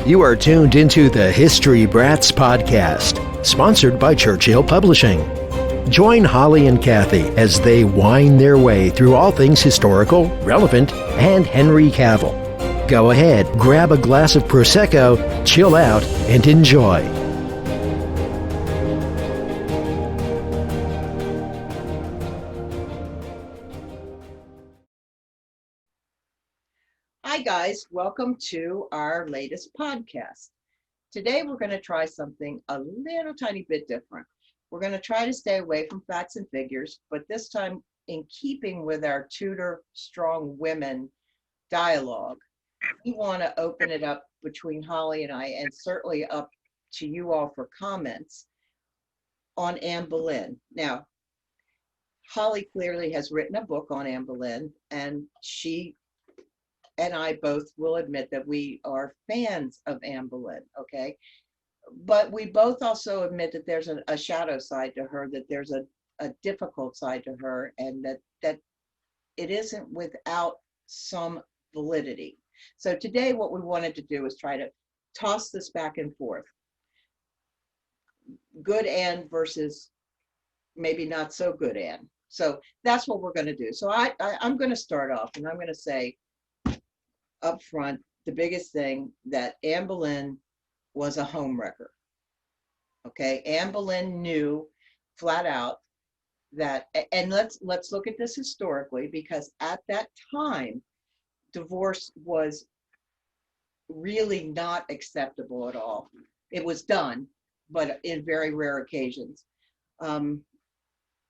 You are tuned into the History Brats podcast, sponsored by Churchill Publishing. Join Holly and Kathi as they wind their way through all things historical, relevant, and Henry Cavill. Go ahead, grab a glass of Prosecco, chill out, and enjoy. Hi guys, welcome to our latest podcast. Today we're going to try something a little tiny bit different. We're going to try to stay away from facts and figures, but this time in keeping with our Tudor strong women dialogue, we want to open it up between Holly and I, and certainly up to you all for comments on Anne Boleyn. Now, Holly clearly has written a book on Anne Boleyn, and she and I both will admit that we are fans of Anne Boleyn, okay? But we both also admit that there's a shadow side to her, that there's a difficult side to her, and that it isn't without some validity. So today what we wanted to do is try to toss this back and forth. Good Anne versus maybe not so good Anne. So that's what we're going to do. So I'm going to start off, and I'm going to say up front, the biggest thing, that Anne Boleyn was a homewrecker. Okay, Anne Boleyn knew flat out that, and let's look at this historically, because at that time, divorce was really not acceptable at all. It was done, but in very rare occasions. And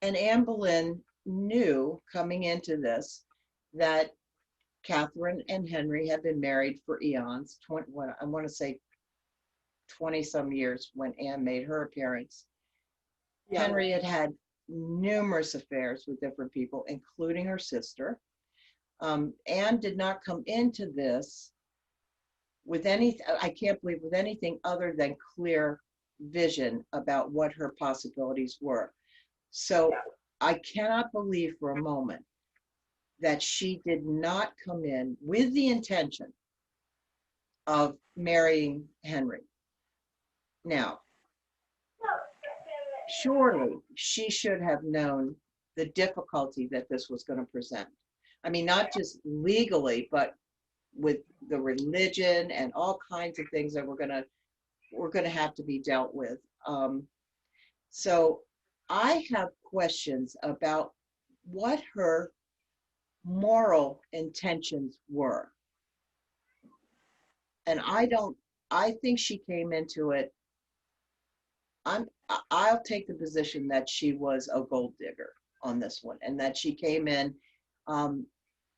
Anne Boleyn knew coming into this that Catherine and Henry had been married for eons, I want to say 20 some years when Anne made her appearance. Yeah. Henry had had numerous affairs with different people, including her sister. Anne did not come into this with anything other than clear vision about what her possibilities were. So I cannot believe for a moment that she did not come in with the intention of marrying Henry. Now, surely she should have known the difficulty that this was going to present. I mean, not just legally, but with the religion and all kinds of things that we're going to have to be dealt with. So I have questions about what her moral intentions were. And I think she came into it, I'll take the position that she was a gold digger on this one, and that she came in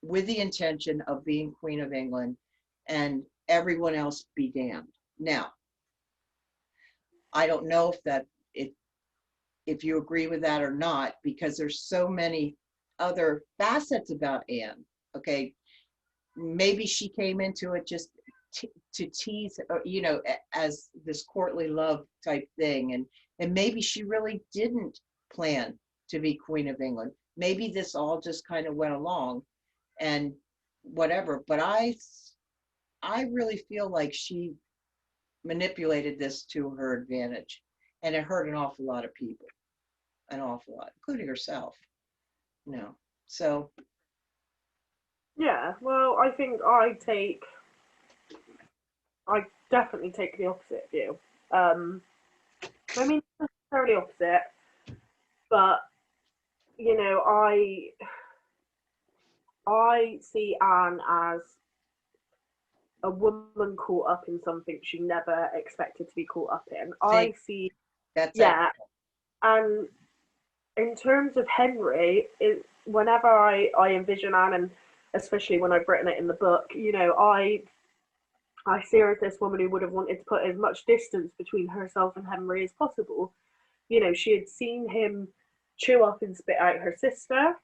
with the intention of being Queen of England and everyone else be damned. Now, I don't know if you agree with that or not, because there's so many other facets about Anne. Okay, maybe she came into it just to tease, as this courtly love type thing, and maybe she really didn't plan to be Queen of England. Maybe this all just kind of went along and whatever, but I really feel like she manipulated this to her advantage, and it hurt an awful lot of people, an awful lot, including herself. So yeah, well, I think I definitely take the opposite view. I mean, not necessarily opposite, but I see Anne as a woman caught up in something she never expected to be caught up in. I see that's and in terms of Henry, whenever I envision Anne, and especially when I've written it in the book, I see her as this woman who would have wanted to put as much distance between herself and Henry as possible. She had seen him chew up and spit out her sister.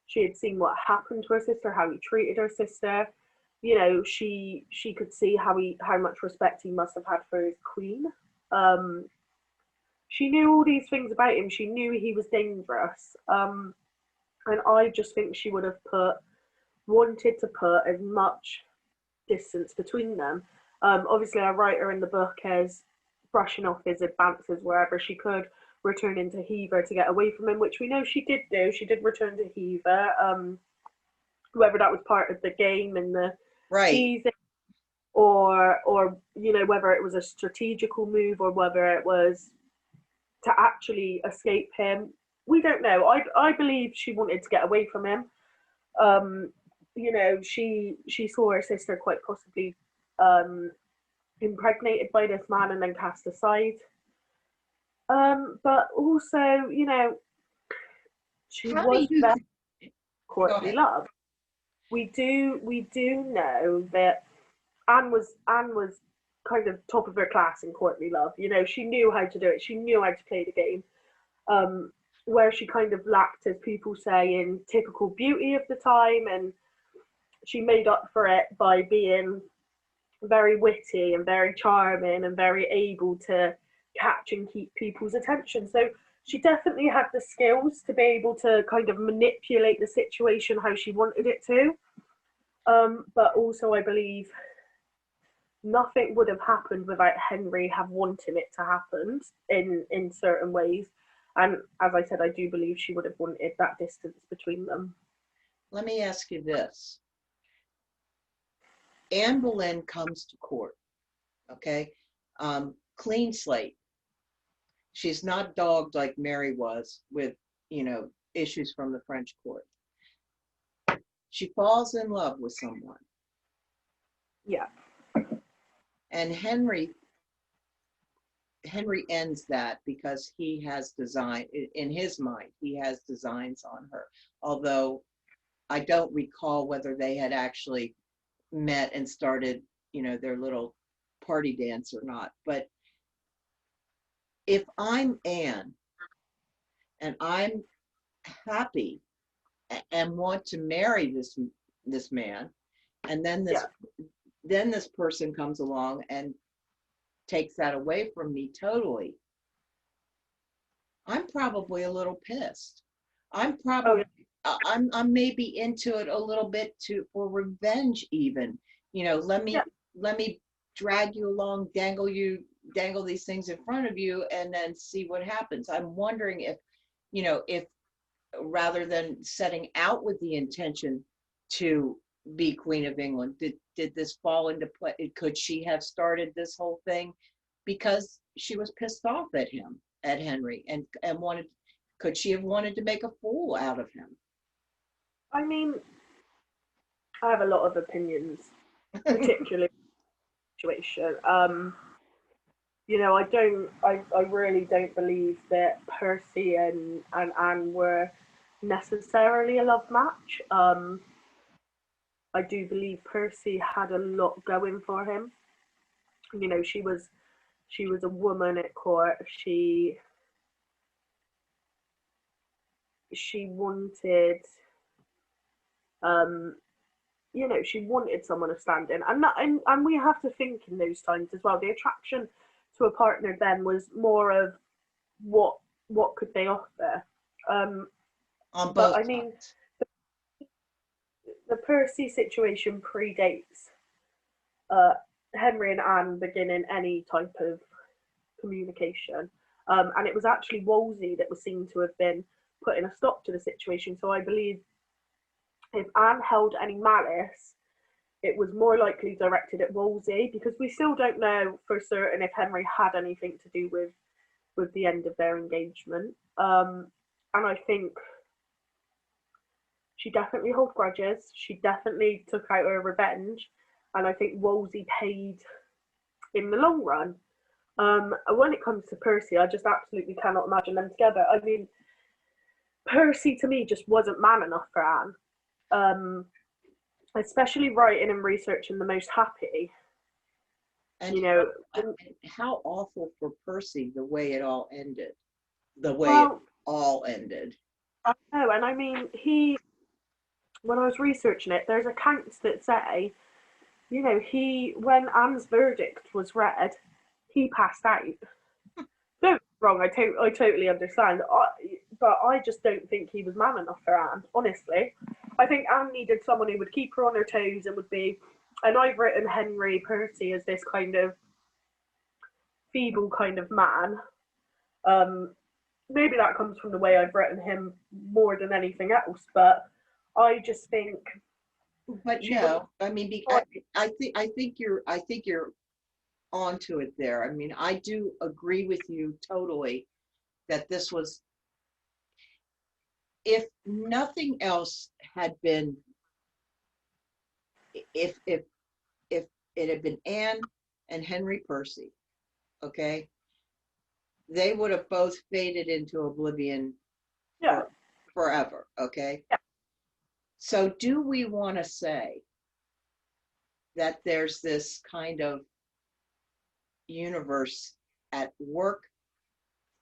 She had seen what happened to her sister, how he treated her sister. She could see how much respect he must have had for his queen. She knew all these things about him. She knew he was dangerous. And I just think she would have wanted to put as much distance between them. Obviously, I write her in the book as brushing off his advances wherever she could, returning to Hever to get away from him, which we know she did do. She did return to Hever, whether that was part of the game in the Right. season, or whether it was a strategical move or whether it was to actually escape him. We don't know. I believe she wanted to get away from him. She saw her sister quite possibly impregnated by this man and then cast aside. But also, she How do was you very think? Go courtly ahead. love. We do know that Anne was kind of top of her class in courtly love. She knew how to do it. She knew how to play the game. Where she kind of lacked, as people say, in typical beauty of the time, and she made up for it by being very witty and very charming and very able to catch and keep people's attention. So she definitely had the skills to be able to kind of manipulate the situation how she wanted it to. But also, I believe nothing would have happened without Henry have wanted it to happen in certain ways. And as I said, I do believe she would have wanted that distance between them. Let me ask you this. Anne Boleyn comes to court, okay? Clean slate. She's not dogged like Mary was with, issues from the French court. She falls in love with someone. Yeah. And Henry ends that because he has in his mind, he has designs on her. Although I don't recall whether they had actually met and started, their little party dance or not. But if I'm Anne and I'm happy and want to marry this man, and then this person comes along and takes that away from me totally, I'm probably a little pissed. I'm probably I'm maybe into it a little bit for revenge even. Let me drag you along, dangle these things in front of you and then see what happens. I'm wondering if rather than setting out with the intention to be Queen of England, did this fall into play? Could she have started this whole thing because she was pissed off at Henry, and could she have wanted to make a fool out of him? I mean, I have a lot of opinions, particularly situation. I really don't believe that Percy and Anne were necessarily a love match. I do believe Percy had a lot going for him. She was a woman at court. She wanted, she wanted someone of standing, and we have to think in those times as well. The attraction to a partner then was more of what could they offer. On both I mean, sides. The Percy situation predates Henry and Anne beginning any type of communication, and it was actually Wolsey that was seen to have been putting a stop to the situation. So I believe if Anne held any malice, it was more likely directed at Wolsey, because we still don't know for certain if Henry had anything to do with the end of their engagement. And I think she definitely held grudges. She definitely took out her revenge, and I think Wolsey paid in the long run. When it comes to Percy, I just absolutely cannot imagine them together. I mean, Percy to me just wasn't man enough for Anne. Especially writing and researching The Most Happy. And how awful for Percy the way it all ended. I know, and I mean, when I was researching it, there's accounts that say, when Anne's verdict was read, he passed out. Don't get me wrong, I totally understand, but I just don't think he was man enough for Anne, honestly. I think Anne needed someone who would keep her on her toes and would be and I've written Henry Percy as this kind of feeble kind of man. Maybe that comes from the way I've written him more than anything else, but I just think. But no, I mean, I think you're onto it there. I mean, I do agree with you totally that this was, if nothing else had been, if it had been Anne and Henry Percy, okay, they would have both faded into oblivion Yeah. forever, okay? Yeah. So do we want to say that there's this kind of universe at work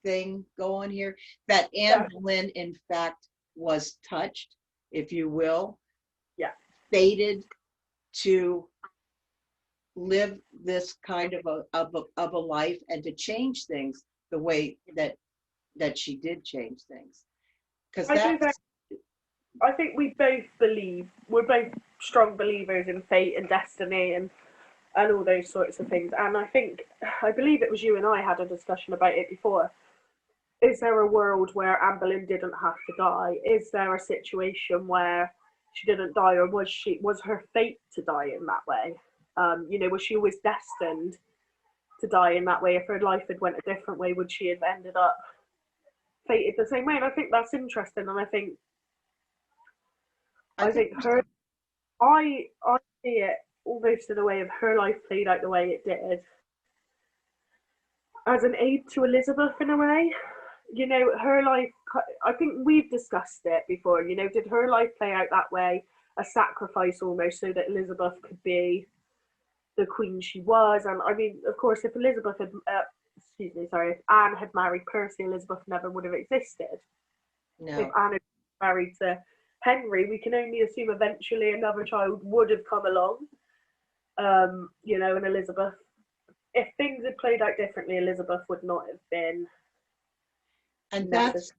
thing going here, that Anne Boleyn in fact was touched, if you will, fated to live this kind of a life and to change things the way that she did change things? Because I think we both believe, we're both strong believers in fate and destiny and all those sorts of things. And I believe it was you and I had a discussion about it before. Is there a world where Anne Boleyn didn't have to die? Is there a situation where she didn't die, or was her fate to die in that way? Was she always destined to die in that way? If her life had went a different way, would she have ended up fated the same way? And I think that's interesting. And I think I see it almost in a way of her life played out the way it did as an aid to Elizabeth in a way. Her life, I think we've discussed it before, did her life play out that way, a sacrifice almost, so that Elizabeth could be the queen she was? And I mean, of course, if if Anne had married Percy, Elizabeth never would have existed. no. If Anne had married to Henry, we can only assume eventually another child would have come along. And Elizabeth, if things had played out differently, Elizabeth would not have been. And that's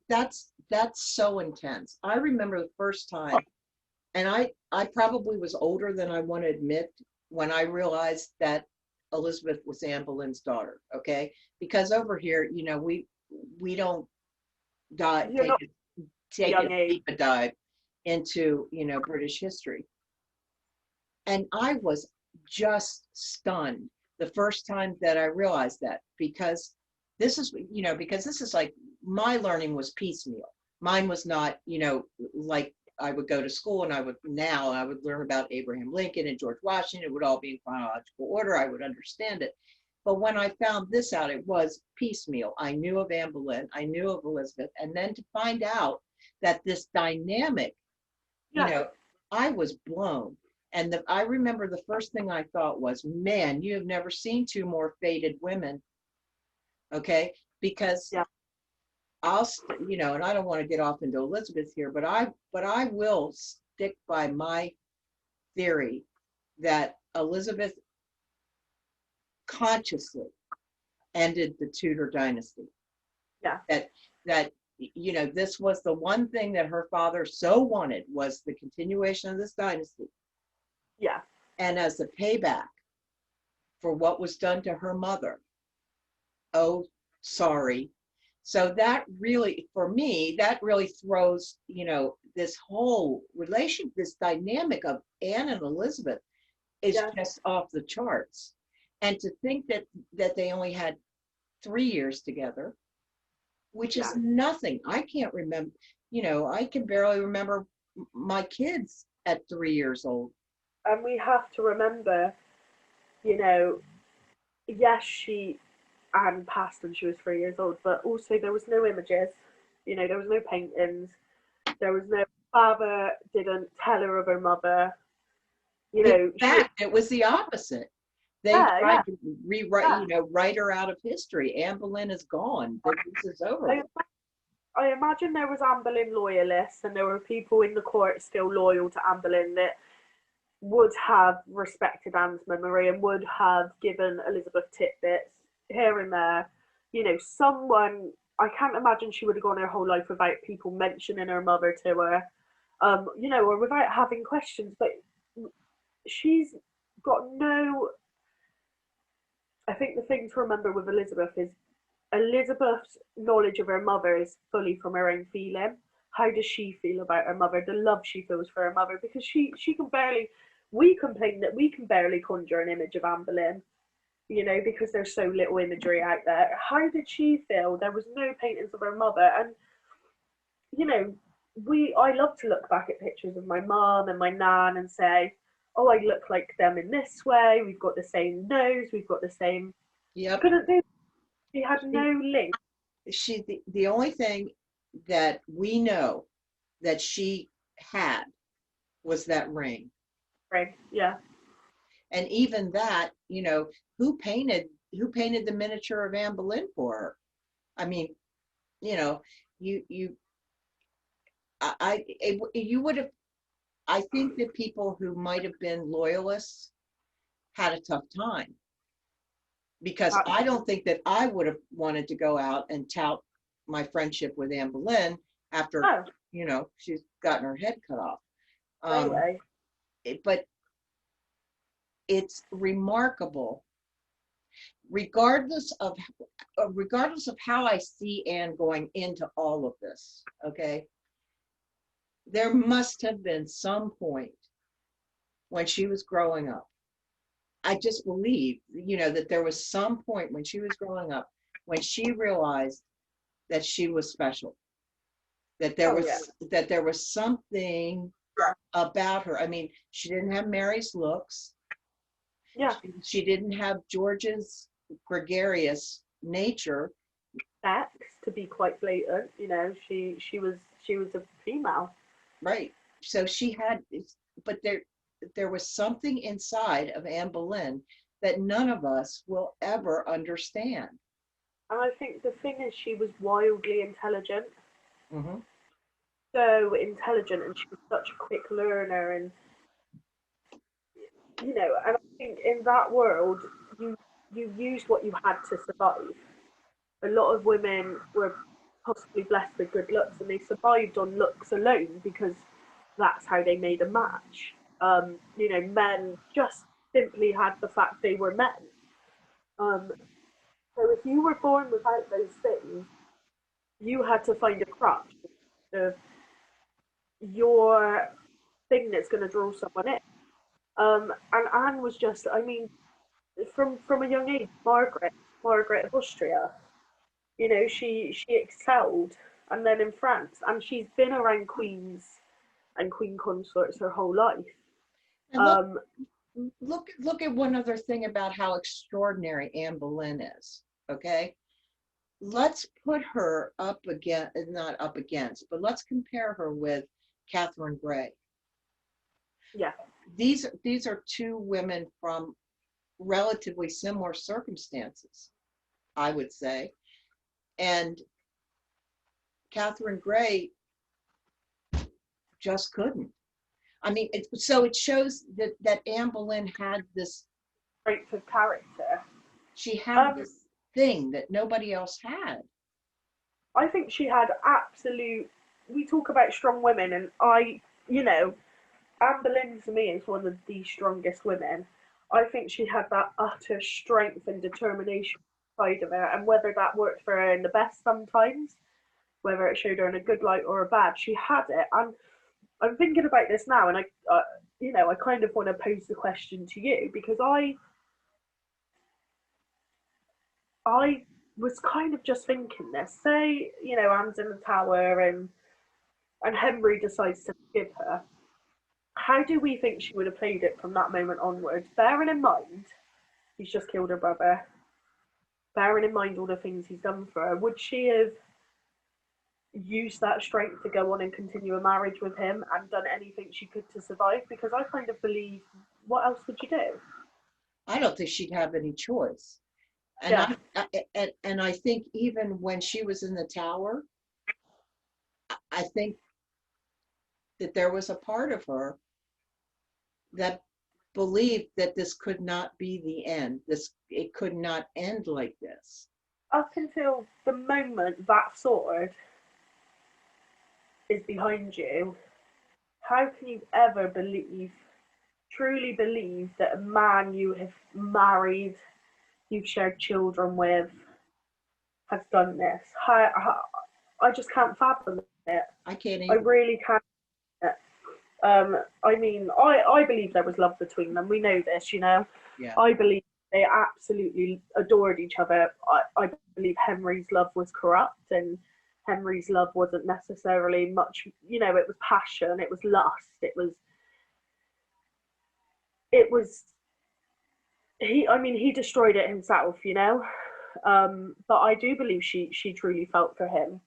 so intense. I remember the first time, and I probably was older than I want to admit, when I realized that Elizabeth was Anne Boleyn's daughter. Okay, because over here, we don't take a deep dive into British history, and I was just stunned the first time that I realized that, because this is like, my learning was piecemeal. Mine was not, like I would go to school and I would learn about Abraham Lincoln and George Washington. It would all be in chronological order. I would understand it. But when I found this out, it was piecemeal. I knew of Anne Boleyn, I knew of Elizabeth, and then to find out that this dynamic, I was blown. And I remember the first thing I thought was, man, you have never seen two more fated women. Okay, because and I don't want to get off into Elizabeth here, but I will stick by my theory that Elizabeth consciously ended the Tudor dynasty. Yeah. That this was the one thing that her father so wanted, was the continuation of this dynasty. Yeah. And as a payback for what was done to her mother, oh, sorry. So that really, for me, that really throws, this whole this dynamic of Anne and Elizabeth is just off the charts. And to think that they only had 3 years together, which is nothing. I can't remember, I can barely remember my kids at 3 years old. And we have to remember, yes, Anne passed when she was 3 years old, but also there was no images, there was no paintings, there was no, father didn't tell her of her mother, In fact, it was the opposite. They tried to rewrite, write her out of history. Anne Boleyn is gone. This is over. I imagine there was Anne Boleyn loyalists, and there were people in the court still loyal to Anne Boleyn that would have respected Anne's memory and would have given Elizabeth tidbits here and there. Someone, I can't imagine she would have gone her whole life without people mentioning her mother to her, or without having questions. But she's got no. I think the thing to remember with Elizabeth is Elizabeth's knowledge of her mother is fully from her own feeling. How does she feel about her mother? The love she feels for her mother, because she can barely. We complain that we can barely conjure an image of Anne Boleyn, because there's so little imagery out there. How did she feel? There was no paintings of her mother, and you know, I love to look back at pictures of my mum and my nan and say, oh, I look like them in this way. We've got the same nose. We've got the same. Yep. Couldn't do. She had no link. The only thing that we know that she had was that ring. Right. Yeah. And even that, who painted the miniature of Anne Boleyn for her? I mean, you would have. I think that people who might have been loyalists had a tough time, because I don't think that I would have wanted to go out and tout my friendship with Anne Boleyn after, she's gotten her head cut off. Anyway. But it's remarkable, regardless of how I see Anne going into all of this. Okay, there must have been some point when she was growing up. I just believe, that there was some point when she was growing up when she realized that she was special, that there was something about her. I mean, she didn't have Mary's looks. Yeah. She didn't have George's gregarious nature. Sex, to be quite blatant, she was a female. Right. So she had, but there was something inside of Anne Boleyn that none of us will ever understand. And I think the thing is, she was wildly intelligent. Mm-hmm. So intelligent, and she was such a quick learner, and and I think in that world, you used what you had to survive. A lot of women were possibly blessed with good looks, and they survived on looks alone because that's how they made a match. Men just simply had the fact they were men. So if you were born without those things, you had to find a crutch of your thing that's going to draw someone in. And Anne was just, I mean, from a young age, Margaret of Austria, she excelled, and then in France, and she's been around queens and queen consorts her whole life. And look at one other thing about how extraordinary Anne Boleyn is. Okay, let's put her not up against, but let's compare her with Catherine Grey. Yeah, these are two women from relatively similar circumstances, I would say, and Catherine Grey just couldn't. I mean, so it shows that Anne Boleyn had this strength of character. She had this thing that nobody else had. I think she had absolute. We talk about strong women, and Anne Boleyn to me is one of the strongest women. I think she had that utter strength and determination side of her, and whether that worked for her in the best sometimes, whether it showed her in a good light or a bad, she had it. And I'm thinking about this now, and I kind of want to pose the question to you, because I was kind of just thinking this. Say, Anne's in the tower and Henry decides to forgive her. How do we think she would have played it from that moment onwards? Bearing in mind, he's just killed her brother. Bearing in mind all the things he's done for her, would she have used that strength to go on and continue a marriage with him and done anything she could to survive? Because I kind of believe, what else would you do? I don't think she'd have any choice. And yeah. And I think even when she was in the tower, I think that there was a part of her that believed that this could not be the end. It could not end like this. Up until the moment that sword is behind you, how can you ever believe truly believe that a man you have married, you've shared children with, has done this. I just can't fathom it. I can't I even. really can't. I mean, I believe there was love between them. We know this, you know. Yeah. I believe they absolutely adored each other. I believe Henry's love was corrupt, and Henry's love wasn't necessarily much, you know, it was passion, it was lust, it was he destroyed it himself, you know. But I do believe she truly felt for him.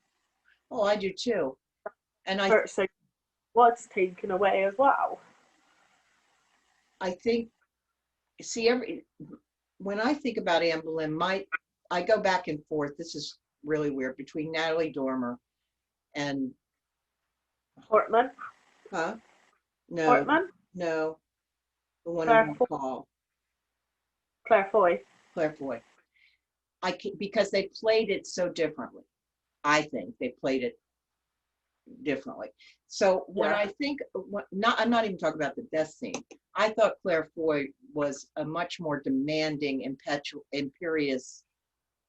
Oh, I do too. And So was taken away as well. I think, see, when I think about Anne Boleyn, I go back and forth. This is really weird, between Natalie Dormer and Portman. huh? No, Portman. no, the one Claire in Foy. Hall, Claire Foy. Claire Foy. Because they played it so differently. I think they played it differently. So when I think, I'm not even talking about the death scene. I thought Claire Foy was a much more demanding, imperious,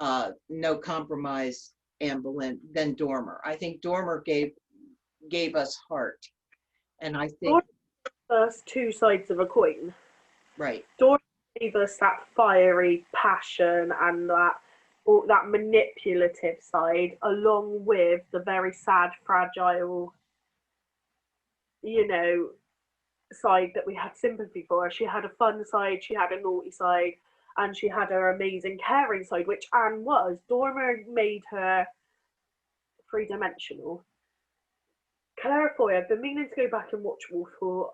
no compromise Anne Boleyn than Dormer. I think Dormer gave us heart, and I think First two sides of a coin. right. Dormer gave us that fiery passion and that manipulative side, along with the very sad, fragile, you know, side that we had sympathy for. She had a fun side, she had a naughty side, and she had her amazing caring side, which Anne was. Dormer made her three-dimensional. Claire Foy, I've been meaning to go back and watch Wolf Hall.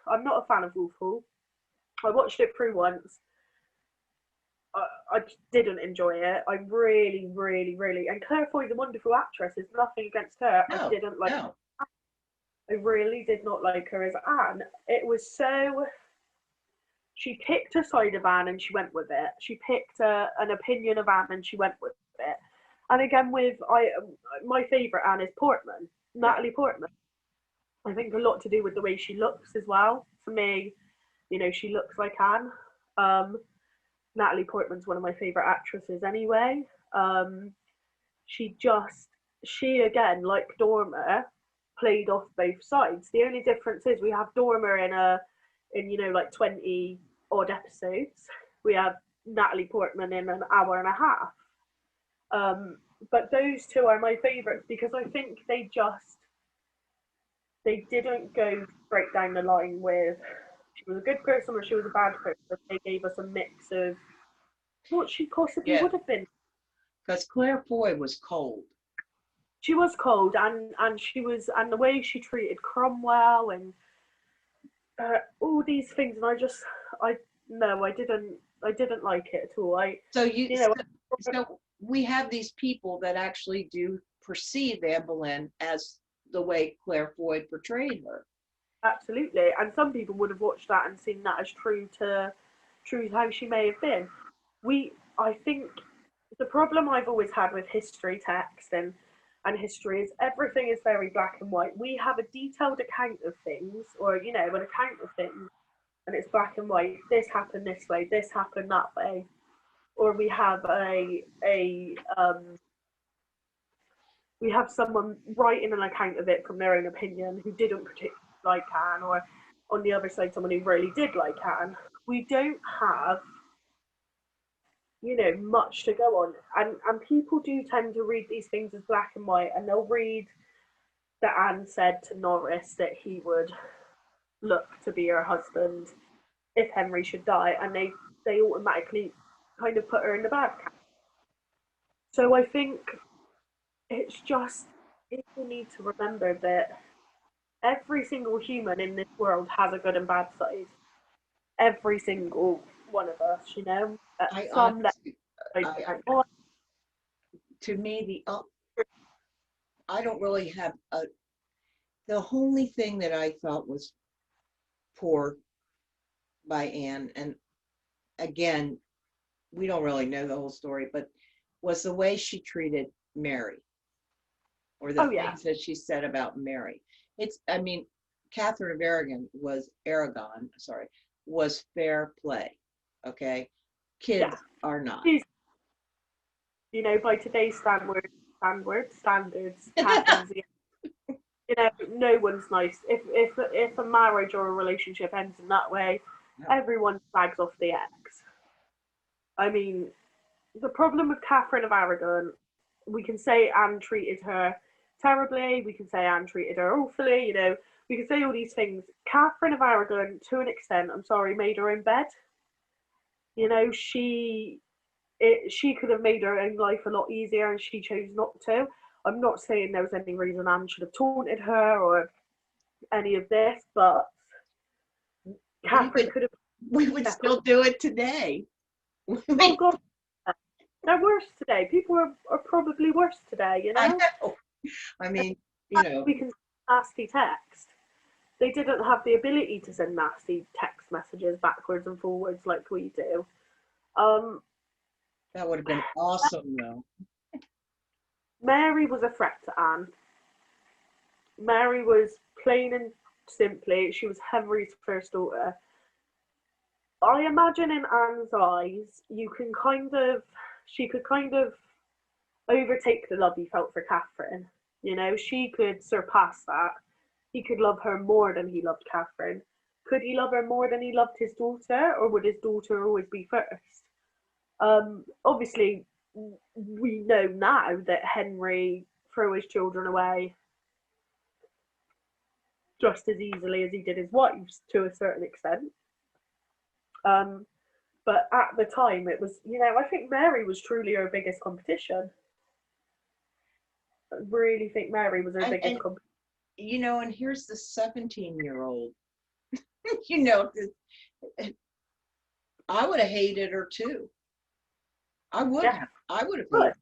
I'm not a fan of Wolf Hall. I watched it through once. I didn't enjoy it. I really, really, really. And Claire Foy's a wonderful actress. There's nothing against her. No, I didn't like. no. I really did not like her as Anne. It was so. She picked a side of Anne and she went with it. She picked an opinion of Anne and she went with it. And again, my favourite Anne is Portman, Natalie Portman. I think a lot to do with the way she looks as well. For me, you know, she looks like Anne. Natalie Portman's one of my favourite actresses anyway. She again, like Dormer, played off both sides. The only difference is we have Dormer in you know, like 20 odd episodes. We have Natalie Portman in an hour and a half. But those two are my favourites because I think they didn't go straight down the line with she was a good person or she was a bad person. They gave us a mix of what she possibly would have been. Because Claire Foy was cold. She was cold, and she was, and the way she treated Cromwell and all these things, and I didn't like it at all. So we have these people that actually do perceive Anne Boleyn as the way Claire Foy portrayed her. Absolutely, and some people would have watched that and seen that as true to how she may have been. I think the problem I've always had with history text and history is everything is very black and white. We have a detailed account of things, or you know, an account of things, and it's black and white. This happened this way. This happened that way. Or we have we have someone writing an account of it from their own opinion who didn't particularly like Anne, or on the other side, someone who really did like Anne. We don't have, you know, much to go on, and people do tend to read these things as black and white, and they'll read that Anne said to Norris that he would look to be her husband if Henry should die, and they automatically kind of put her in the bad camp. So I think it's just, people need to remember that every single human in this world has a good and bad side. Every single one of us, you know. To me, I don't really have the only thing that I thought was poor by Anne, and again, we don't really know the whole story, but was the way she treated Mary, or the things that she said about Mary. I mean, Catherine of Aragon, was fair play. Okay, kids Yeah. are not. She's, by today's standards, Catherine's no one's nice. If a marriage or a relationship ends in that way, No. everyone flags off the ex. I mean, the problem with Catherine of Aragon, we can say Anne treated her terribly, we can say Anne treated her awfully, we can say all these things. Catherine of Aragon, to an extent, I'm sorry, made her own bed. She could have made her own life a lot easier, and she chose not to. I'm not saying there was any reason Anne should have taunted her or any of this, but Catherine could have. We would still do it today. Oh God, they're worse today. People are probably worse today. I know. I mean, we can nasty text. They didn't have the ability to send nasty text messages backwards and forwards like we do. That would have been awesome, though. Mary was a threat to Anne. Mary was plain and simply, she was Henry's first daughter. I imagine in Anne's eyes, she could kind of overtake the love he felt for Catherine. She could surpass that. He could love her more than he loved Catherine. Could he love her more than he loved his daughter, or would his daughter always be first? Obviously, we know now that Henry threw his children away just as easily as he did his wives, to a certain extent. But at the time, it was, I think Mary was truly her biggest competition. I really think Mary was her biggest competition. And here's the 17-year-old. I would have hated her too. I would have hated her.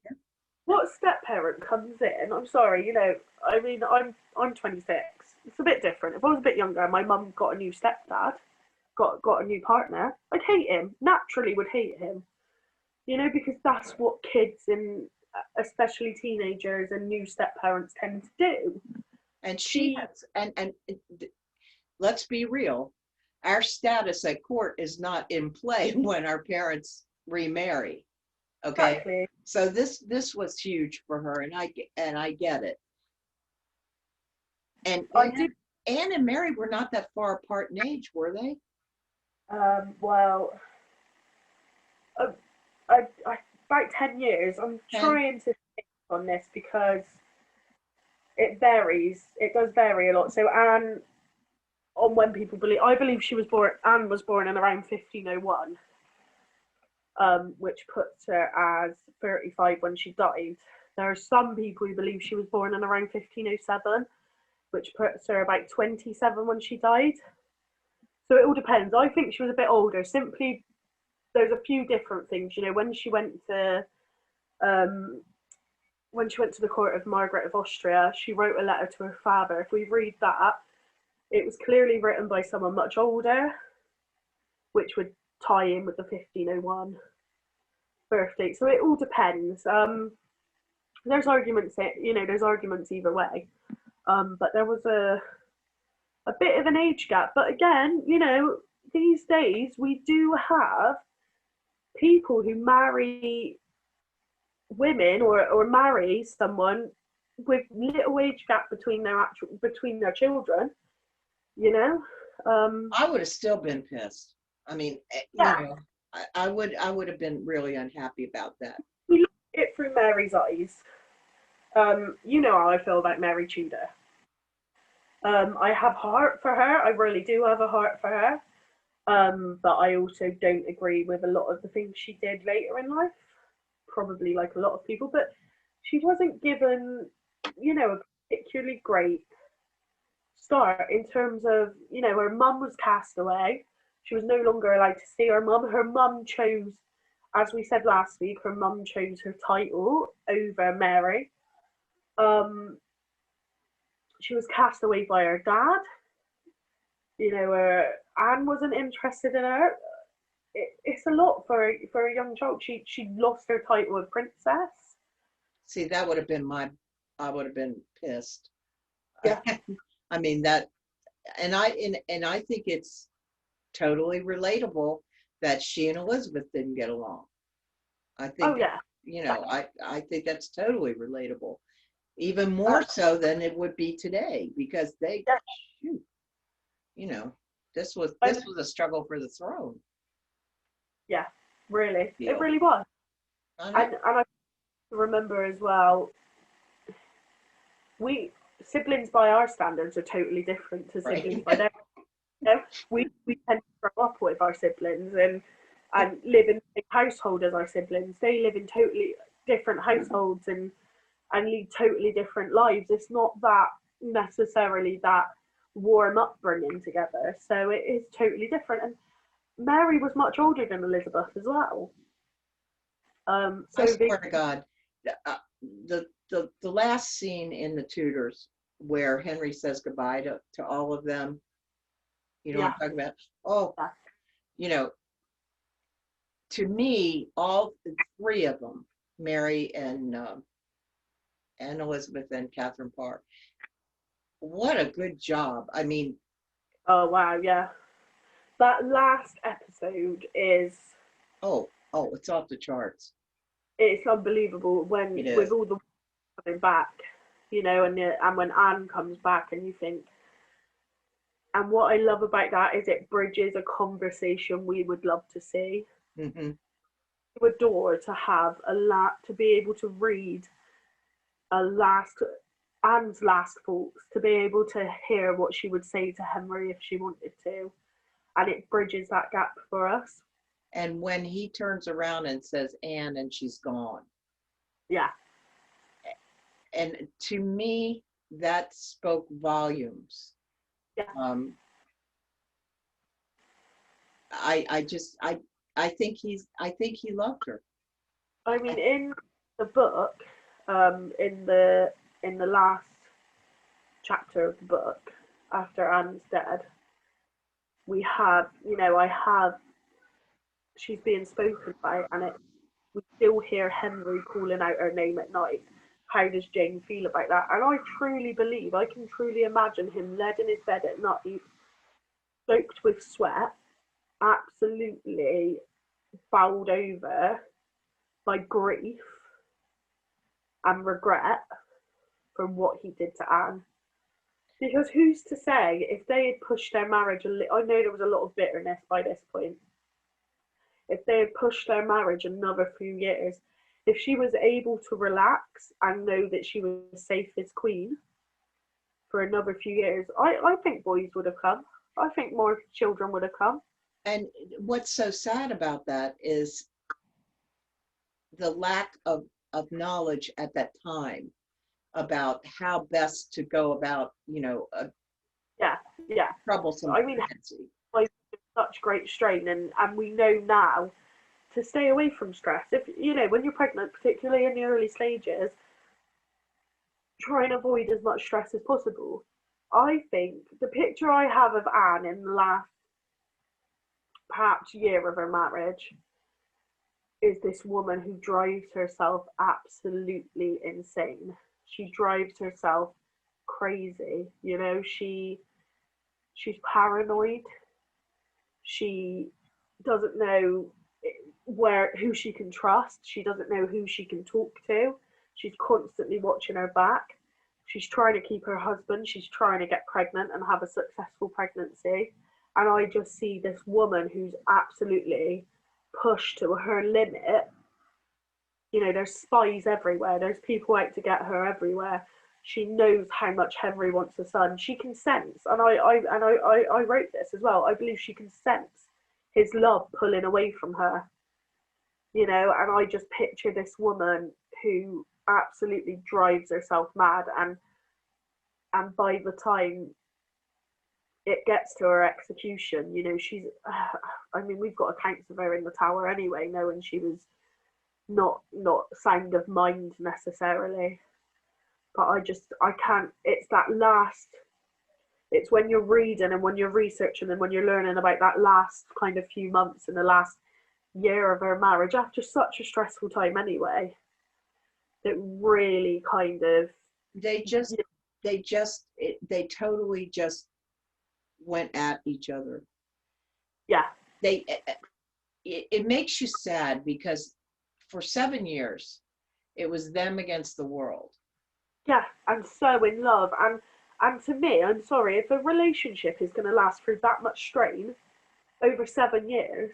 What step parent comes in? I'm sorry, I'm 26. It's a bit different. If I was a bit younger, my mum got a new stepdad, got a new partner, I'd hate him. Naturally would hate him. Because that's what kids and especially teenagers and new step parents tend to do. And and let's be real, our status at court is not in play when our parents remarry. Okay. Exactly. So this was huge for her, and I get it. And Anne and Mary were not that far apart in age, were they? Well, I about 10 years. I'm trying to think on this because it varies. It does vary a lot. So Anne, on when people believe, I believe Anne was born in around 1501, which puts her as 35 when she died. There are some people who believe she was born in around 1507, which puts her about 27 when she died. So it all depends. I think she was a bit older. Simply, there's a few different things. When she went to the court of Margaret of Austria, she wrote a letter to her father. If we read that, it was clearly written by someone much older, which would tie in with the 1501 birth date. So it all depends. There's arguments, there's arguments either way. But there was a bit of an age gap. But again, these days we do have people who marry women or marry someone with little age gap between their children. I would have still been pissed. I mean, yeah. I would have been really unhappy about that. We look at it through Mary's eyes. How I feel about Mary Tudor. I have heart for her. I really do have a heart for her. But I also don't agree with a lot of the things she did later in life. Probably like a lot of people, but she wasn't given, a particularly great start in terms of, her mum was cast away. She was no longer allowed to see her mum. Her mum chose, as we said last week, her mum chose her title over Mary. She was cast away by her dad. Anne wasn't interested in her. It's a lot for a young child. She lost her title of princess. See, that would have been I would have been pissed. Yeah. I mean, that I think it's totally relatable that she and Elizabeth didn't get along. I think, Oh yeah. I think that's totally relatable, even more so than it would be today, because Yeah. shoot, this was I- a struggle for the throne. Yeah, really. Yeah. It really was. I And know. I remember as well, we siblings by our standards are totally different to siblings Right. by their. We tend to grow up with our siblings and live in the same household as our siblings. They live in totally different households and lead totally different lives. It's not that necessarily that warm upbringing together. So it is totally different. And Mary was much older than Elizabeth as well. So I they, swear to God, the last scene in the Tudors where Henry says goodbye to all of them, you know what I'm talking about? Oh, yeah, you know, to me, all three of them, Mary and Elizabeth and Catherine Parr, what a good job. I mean, oh wow, yeah. That last episode is it's off the charts. it's unbelievable when It with is. all the coming back, and when Anne comes back and you think, and what I love about that is it bridges a conversation we would love to see. Mm-hmm. To adore to have to be able to read a last Anne's last thoughts, to be able to hear what she would say to Henry if she wanted to, and it bridges that gap for us. And when he turns around and says Anne and she's gone, Yeah, and to me, that spoke volumes. yeah. Um, I think he loved her. I mean, in the book, in the last chapter of the book, after Anne's dead, we have, I have, she's being spoken about, and we still hear Henry calling out her name at night. How does Jane feel about that? And I truly believe, I can truly imagine him led in his bed at night, soaked with sweat, absolutely bowled over by grief and regret from what he did to Anne. Because who's to say if they had pushed their marriage I know there was a lot of bitterness by this point. If they had pushed their marriage another few years, if she was able to relax and know that she was safe as queen for another few years, I think boys would have come. I think more children would have come. And what's so sad about that is the lack of knowledge at that time about how best to go about, a Yeah, yeah. troublesome I mean, pregnancy. such great strain, and we know now to stay away from stress. If when you're pregnant, particularly in the early stages, try and avoid as much stress as possible. I think the picture I have of Anne in the last perhaps year of her marriage is this woman who drives herself absolutely insane. She drives herself crazy. She's paranoid. She doesn't know who she can trust. She doesn't know who she can talk to. She's constantly watching her back. She's trying to keep her husband. She's trying to get pregnant and have a successful pregnancy. And I just see this woman who's absolutely pushed to her limit. There's spies everywhere. There's people out to get her everywhere. She knows how much Henry wants a son. She can sense, and I wrote this as well. I believe she can sense his love pulling away from her. And I just picture this woman who absolutely drives herself mad, and by the time it gets to her execution, she's I mean, we've got accounts of her in the Tower anyway, knowing she was not sound of mind necessarily. But I can't, it's when you're reading and when you're researching and when you're learning about that last kind of few months and the last year of her marriage after such a stressful time anyway, that really kind of They totally just went at each other. Yeah. It makes you sad because for 7 years, it was them against the world. Yeah, and so in love. And to me, I'm sorry, if a relationship is going to last through that much strain over 7 years,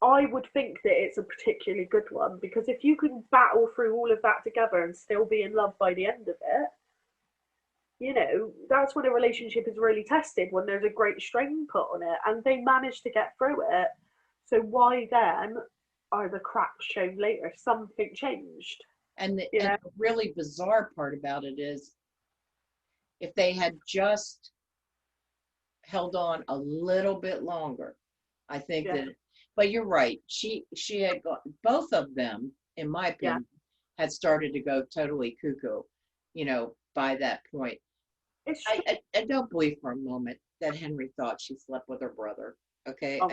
I would think that it's a particularly good one, because if you can battle through all of that together and still be in love by the end of it, you know, that's when a relationship is really tested, when there's a great strain put on it, and they managed to get through it. So why then are the cracks shown later? Something changed. And the really bizarre part about it is, if they had just held on a little bit longer, I think that, but you're right. She had got, both of them, in my opinion, had started to go totally cuckoo, you know, by that point. I don't believe for a moment that Henry thought she slept with her brother. Okay. Oh,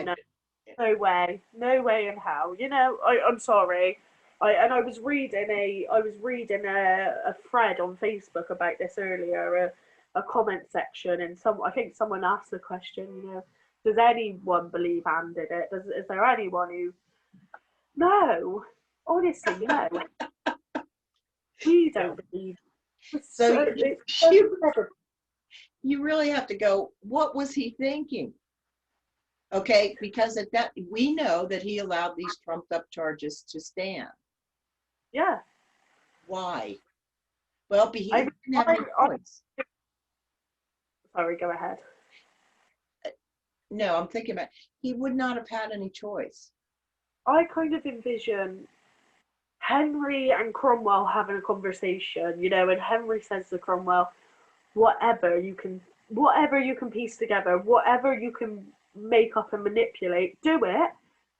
no way, no way in hell. You know, I'm sorry. I was reading a thread on Facebook about this earlier, a comment section, and I think someone asked the question, you know, does anyone believe Anne did it? Is there anyone who? No, honestly, no. We don't believe. So you really have to go, what was he thinking? Okay, because at that, we know that he allowed these trumped up charges to stand. Yeah. Why? Well, he didn't have any choice. Sorry, go ahead. No, I'm thinking about, he would not have had any choice. I kind of envision Henry and Cromwell having a conversation, you know, and Henry says to Cromwell, whatever you can piece together, whatever you can make up and manipulate, do it,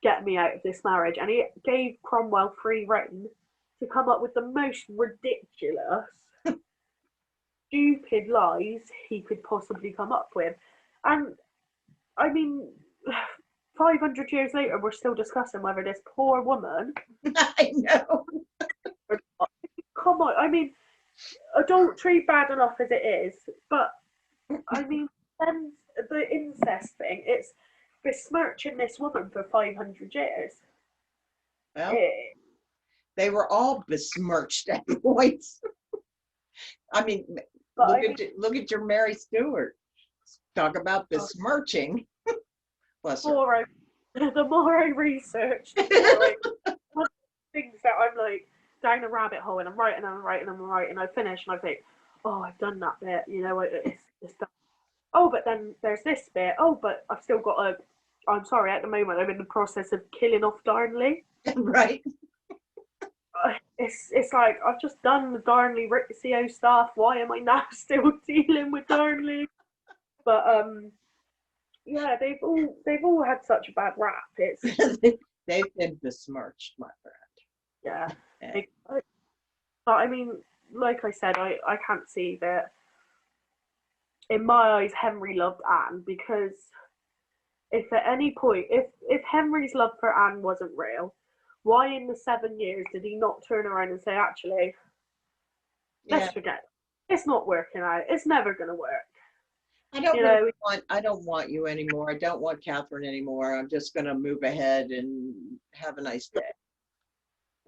get me out of this marriage. And he gave Cromwell free rein to come up with the most ridiculous, stupid lies he could possibly come up with. And I mean, 500 years later, we're still discussing whether this poor woman. I know. Come on, I mean, adultery bad enough as it is, but I mean, then the incest thing, it's besmirching this woman for 500 years. Well, they were all besmirched at points. I mean, look at your Mary Stuart. Talk about besmirching. Bless her. The more I research, the more I, things that I'm like down a rabbit hole, and I'm writing, I finish and I think, oh, I've done that bit, you know, it's done. Oh, but then there's this bit. Oh, but I've still got I'm sorry, at the moment I'm in the process of killing off Darnley. Right. It's like, I've just done the Darnley Rizzio stuff. Why am I now still dealing with Darnley? But yeah, they've all had such a bad rap. They've been besmirched, my friend. Yeah. But I mean, like I said, I can't see that. In my eyes, Henry loved Anne, because if at any point, if Henry's love for Anne wasn't real, why in the 7 years did he not turn around and say, actually, let's forget it. It's not working out. It's never going to work. I don't want you anymore. I don't want Catherine anymore. I'm just going to move ahead and have a nice day.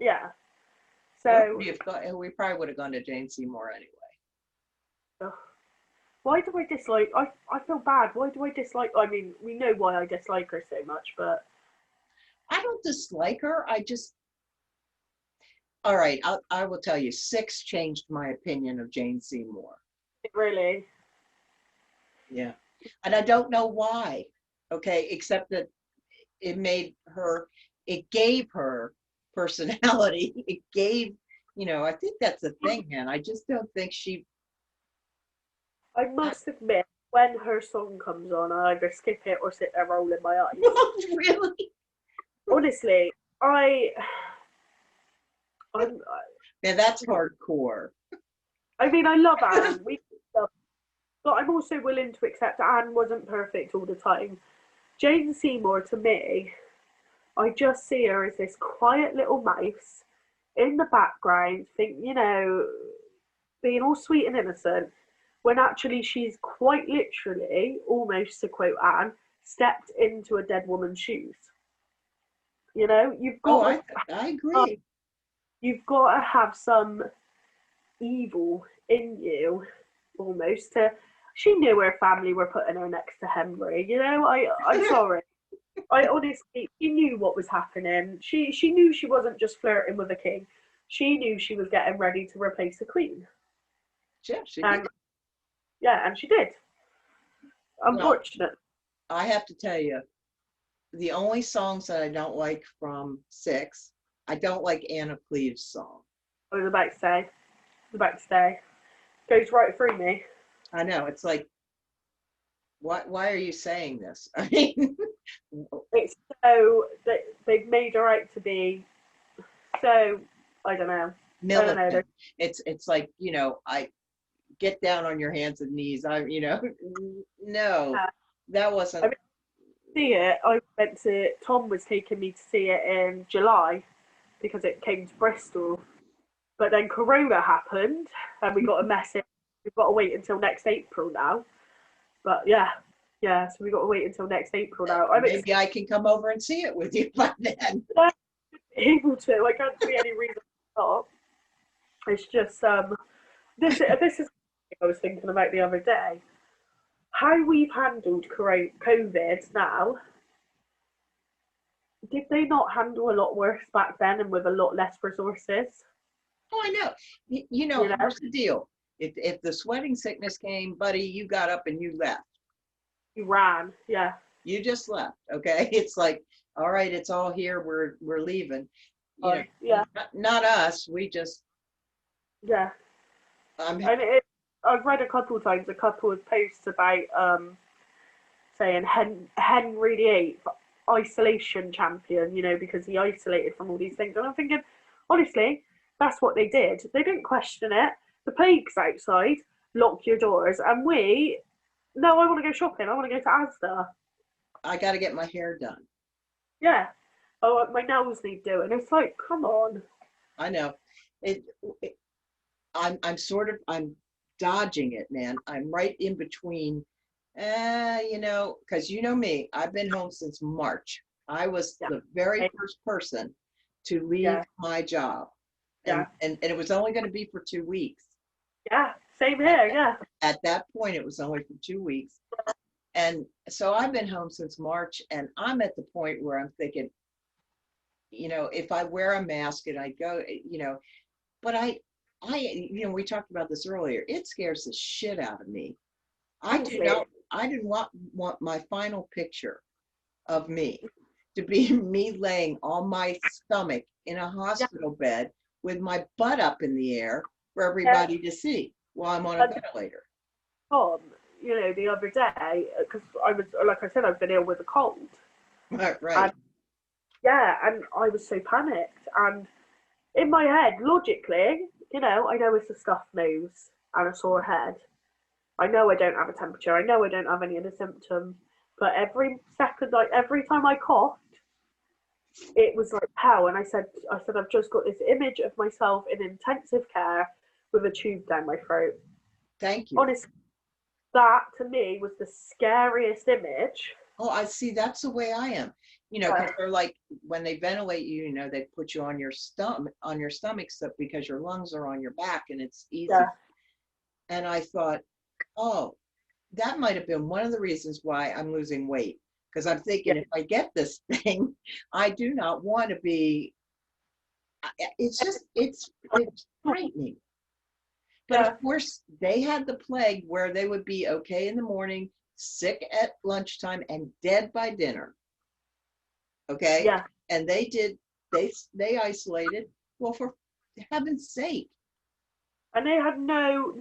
Yeah. So we probably would have gone to Jane Seymour anyway. Why do I dislike? I feel bad. Why do I dislike? I mean, we know why I dislike her so much, but I don't dislike her. All right, I will tell you, 6 changed my opinion of Jane Seymour. Really? Yeah. And I don't know why, okay, except that it gave her personality. It gave, you know, I think that's the thing, man. I just don't think I must admit, when her song comes on, I either skip it or sit there rolling my eyes. Really? Honestly, Yeah, that's hardcore. I mean, I love Anne. But I'm also willing to accept Anne wasn't perfect all the time. Jane Seymour, to me, I just see her as this quiet little mouse in the background, you know, being all sweet and innocent. when actually she's quite literally, almost to quote Anne, stepped into a dead woman's shoes. You know, I agree. you've got to have some evil in you, almost. To she knew her family were putting her next to Henry. You know, I'm sorry. I honestly, she knew what was happening. She knew she wasn't just flirting with a king. She knew she was getting ready to replace the queen. Yeah, she And did. yeah, and she did. Unfortunate. Well, I have to tell you, the only songs that I don't like from Six, I don't like Anna Cleeve's song. I was about to say. I was about to say. Goes right through me. I know, it's like, why are you saying this? I mean, It's so that they've made her out to be so, I don't know. militant. It's like, you know, I get down on your hands and knees. You know, no, that wasn't. I mean, see it. I went to Tom was taking me to see it in July because it came to Bristol, but then Corona happened and we got a message. We've got to wait until next April now. But yeah, so we got to wait until next April now. Maybe I can come over and see it with you by then. Able to. I can't see any reason to stop. It's just this is I was thinking about the other day. How we've handled COVID now. Did they not handle a lot worse back then and with a lot less resources? Oh, I know. You know, here's the deal. If the sweating sickness came, buddy, you got up and you left. You ran, yeah. You just left, okay? It's like, all right, it's all here. We're leaving. You know, yeah. Not us. We just. Yeah. I've read a couple of times a couple of posts about saying Henry VIII isolation champion, you know, because he isolated from all these things. And I'm thinking, honestly, that's what they did. They didn't question it. The plague's outside, lock your doors. And no, I want to go shopping. I want to go to Asda. I got to get my hair done. Yeah. Oh, my nails need doing. It's like, come on. I know. I'm dodging it, man. I'm right in between. You know, because you know me, I've been home since March. I was the very first person to leave my job. And it was only going to be for 2 weeks. Yeah, same here, yeah. At that point, it was only for 2 weeks. And so I've been home since March, and I'm at the point where I'm thinking, you know, if I wear a mask and I go, you know, but you know, we talked about this earlier, it scares the shit out of me. I didn't want my final picture of me to be me laying on my stomach in a hospital bed with my butt up in the air for everybody to see while I'm on a ventilator. Tom, you know, the other day, because I was, like I said, I've been ill with a cold. Right. And, and I was so panicked. And in my head, logically, you know it's a stuffed nose and a sore head. I know I don't have a temperature. I know I don't have any of the symptoms. But every second, like every time I coughed, it was like hell. And I said, I've just got this image of myself in intensive care with a tube down my throat. Thank you. Honestly, that to me was the scariest image. Oh, I see. That's the way I am. You know, because they're like, when they ventilate you, you know, they put you on your stomach so because your lungs are on your back and it's easy. Yeah. And I thought, oh, that might have been one of the reasons why I'm losing weight. Because I'm thinking, if I get this thing, I do not want to be. It's frightening. But of course, they had the plague where they would be okay in the morning, sick at lunchtime, and dead by dinner. Okay. Yeah. And they isolated. Well, for heaven's sake. And they had no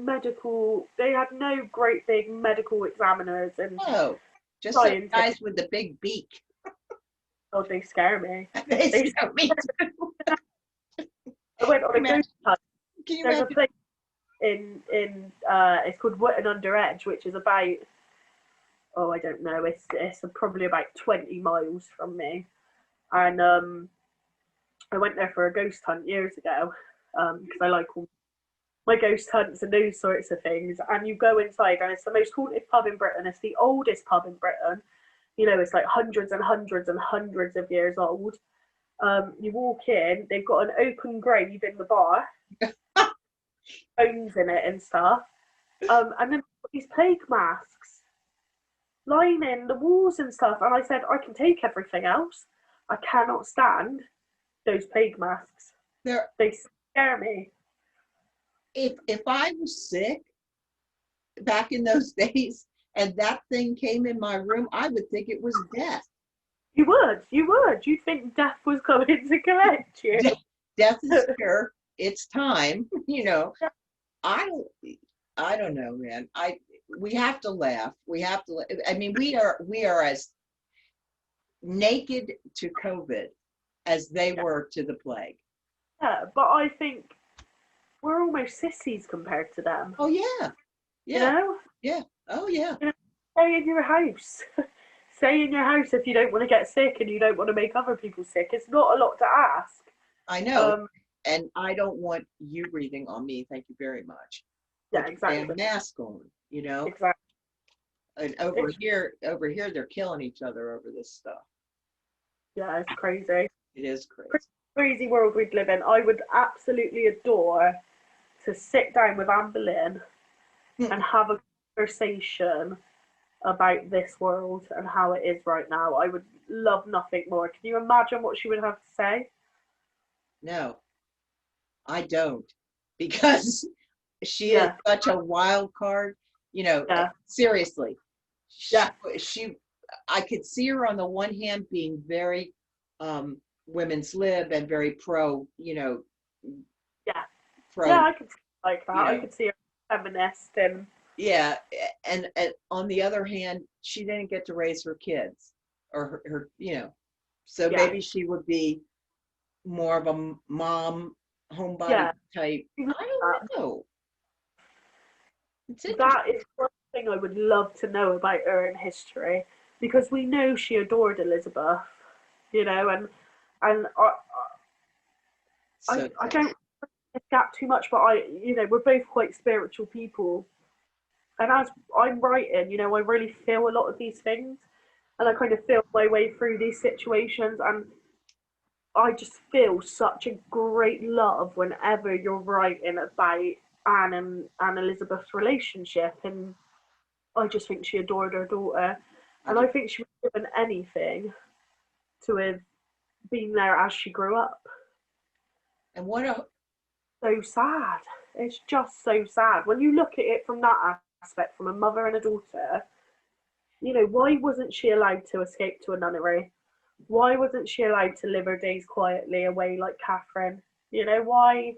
medical. They had no great big medical examiners and. No, just some guys with the big beak. Oh, they scare me. They scare me too. I went on a ghost hunt. Can you There's imagine? a place in it's called Wotton Under Edge, which is about I don't know, it's probably about 20 miles from me. And I went there for a ghost hunt years ago, because I like all my ghost hunts and those sorts of things, and you go inside and it's the most haunted pub in Britain. It's the oldest pub in Britain. You know, it's like hundreds and hundreds and hundreds of years old. You walk in, they've got an open grave in the bar, bones in it and stuff. And then these plague masks lining the walls and stuff. And I said, I can take everything else. I cannot stand those plague masks. They scare me. If I was sick back in those days and that thing came in my room, I would think it was death. You would. You'd think death was coming to collect you. Death is here. It's time. You know, I don't know, man. We have to laugh. I mean, we are as naked to COVID as they were to the plague. Yeah, but I think we're almost sissies compared to them. Oh yeah. You know? Yeah. Oh yeah. You know, stay in your house. Stay in your house if you don't want to get sick and you don't want to make other people sick. It's not a lot to ask. I know. And I don't want you breathing on me. Thank you very much. Yeah, exactly. And mask on, you know. Exactly. And over here, they're killing each other over this stuff. Yeah, it's crazy. It is crazy. Crazy world we'd live in. I would absolutely adore to sit down with Anne Boleyn and have a conversation about this world and how it is right now. I would love nothing more. Can you imagine what she would have to say? No, I don't, because she is such a wild card. You know, seriously. I could see her on the one hand being very women's lib and very pro, you know. Yeah. Pro, yeah, I could see her like that. You know, I could see her feminist and. Yeah, and on the other hand, she didn't get to raise her kids or her you know, so maybe she would be more of a mom, homebody type. I don't know. That is one thing I would love to know about her in history, because we know she adored Elizabeth, you know, and I don't gap too much, but you know, we're both quite spiritual people. And as I'm writing, you know, I really feel a lot of these things, and I kind of feel my way through these situations, and I just feel such a great love whenever you're writing about Anne and Elizabeth's relationship, and I just think she adored her daughter, and I think she would have given anything to have been there as she grew up. And so sad. It's just so sad when you look at it from that aspect, from a mother and a daughter. You know, why wasn't she allowed to escape to a nunnery? Why wasn't she allowed to live her days quietly away like Catherine? You know, why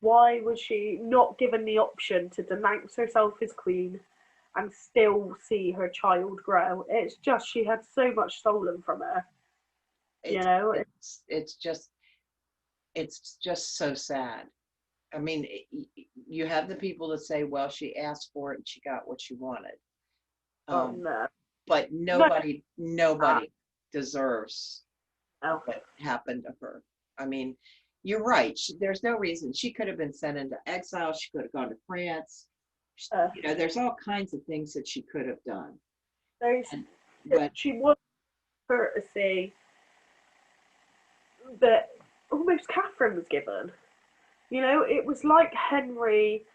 was she not given the option to denounce herself as queen and still see her child grow? It's just, she had so much stolen from her. It's just so sad. I mean, you have the people that say, well, she asked for it and she got what she wanted. No. But nobody deserves what happened to her. I mean, you're right. There's no reason. She could have been sent into exile. She could have gone to France. You know, there's all kinds of things that she could have done. But she was courtesy that almost Catherine was given. You know, it was like Henry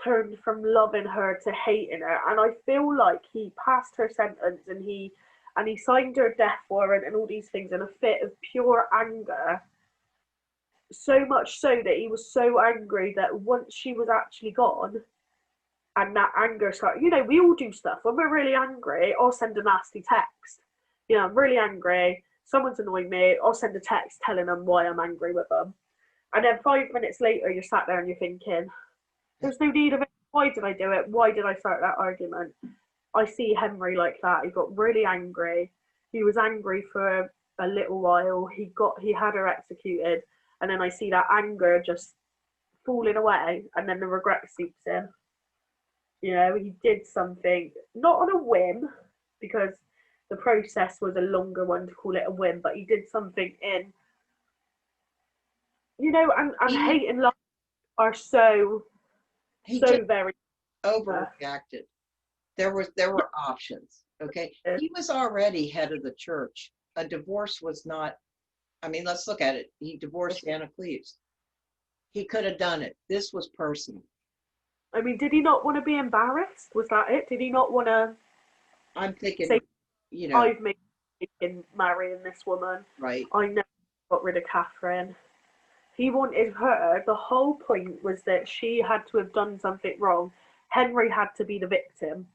turned from loving her to hating her, and I feel like he passed her sentence and he signed her death warrant and all these things in a fit of pure anger. So much so that he was so angry that once she was actually gone, and that anger started, you know, we all do stuff. When we're really angry, I'll send a nasty text. You know, I'm really angry, someone's annoying me, I'll send a text telling them why I'm angry with them. And then 5 minutes later, you're sat there and you're thinking, there's no need of it. Why did I do it? Why did I start that argument? I see Henry like that. He got really angry. He was angry for a little while. He had her executed. And then I see that anger just falling away. And then the regret seeps in. You know, he did something, not on a whim, because the process was a longer one to call it a whim, but he did something in, you know, and hate and love are so He just very overreacted. There were options. Okay, he was already head of the church. A divorce was not. I mean, let's look at it. He divorced Anna Cleves. He could have done it. This was personal. I mean, did he not want to be embarrassed? Was that it? Did he not want to? I'm thinking, say, you know, I've made a mistake in marrying this woman. right? I never got rid of Catherine. He wanted her. The whole point was that she had to have done something wrong. Henry had to be the victim.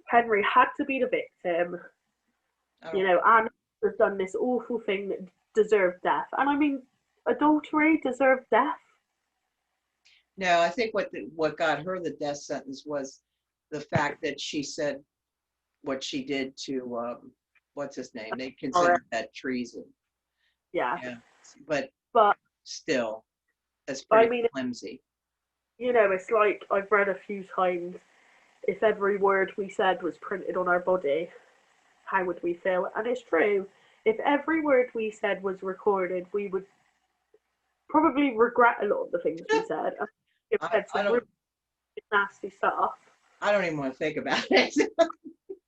Henry had to be the victim. You know, Anne has done this awful thing that deserved death. And I mean, adultery deserved death. No, I think what got her the death sentence was the fact that she said what she did to what's his name? They considered that treason. Yeah. But still, that's pretty flimsy. You know, it's like I've read a few times, if every word we said was printed on our body, how would we feel? And it's true. If every word we said was recorded, we would probably regret a lot of the things we said. We've said some really nasty stuff. I don't even want to think about it.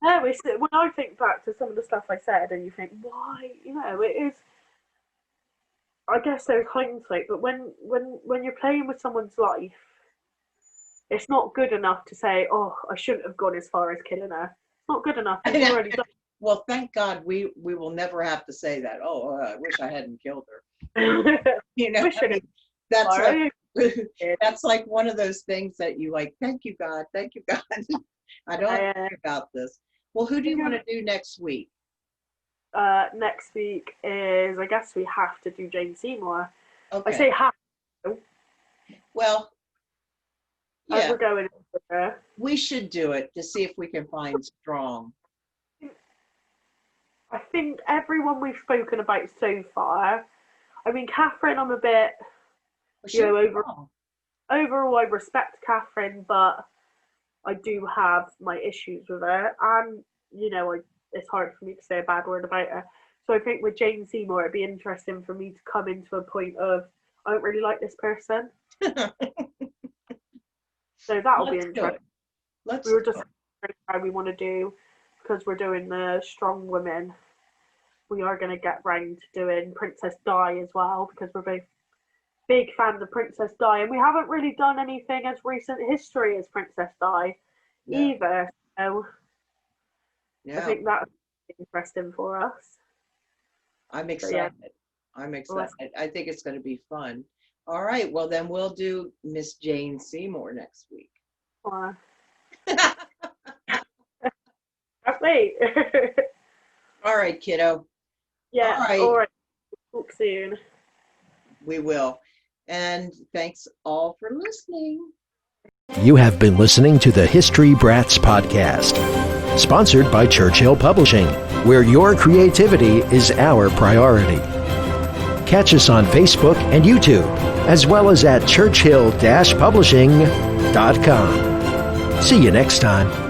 No, when I think back to some of the stuff I said, and you think, why? You know, it is. I guess there's hindsight, but when you're playing with someone's life, it's not good enough to say, "Oh, I shouldn't have gone as far as killing her." It's not good enough. You've already done. Well, thank God we will never have to say that. Oh, I wish I hadn't killed her. You know, that's like one of those things that you like. Thank you, God. Thank you, God. I don't think about this. Well, who do you want to do next week? Next week is, I guess we have to do Jane Seymour. Okay. I say have to. Well, yeah, we're going over there. We should do it to see if we can find strong. I think everyone we've spoken about so far. I mean, Catherine, I'm a bit, overall I respect Catherine, but I do have my issues with her, and you know, it's hard for me to say a bad word about her. So I think with Jane Seymour, it'd be interesting for me to come into a point of, I don't really like this person. So that'll be interesting. We were just how we want to do, because we're doing the strong women. We are going to get round to doing Princess Di as well, because we're both big fans of Princess Di, and we haven't really done anything as recent history as Princess Di either. So I think that's interesting for us. I'm excited. I'm excited. I think it's going to be fun. All right. Well, then we'll do Miss Jane Seymour next week. Wait. All right, kiddo. Yeah. All right. Talk soon. We will. And thanks all for listening. You have been listening to the History Brats podcast, sponsored by Churchill Publishing, where your creativity is our priority. Catch us on Facebook and YouTube, as well as at churchill-publishing.com. See you next time.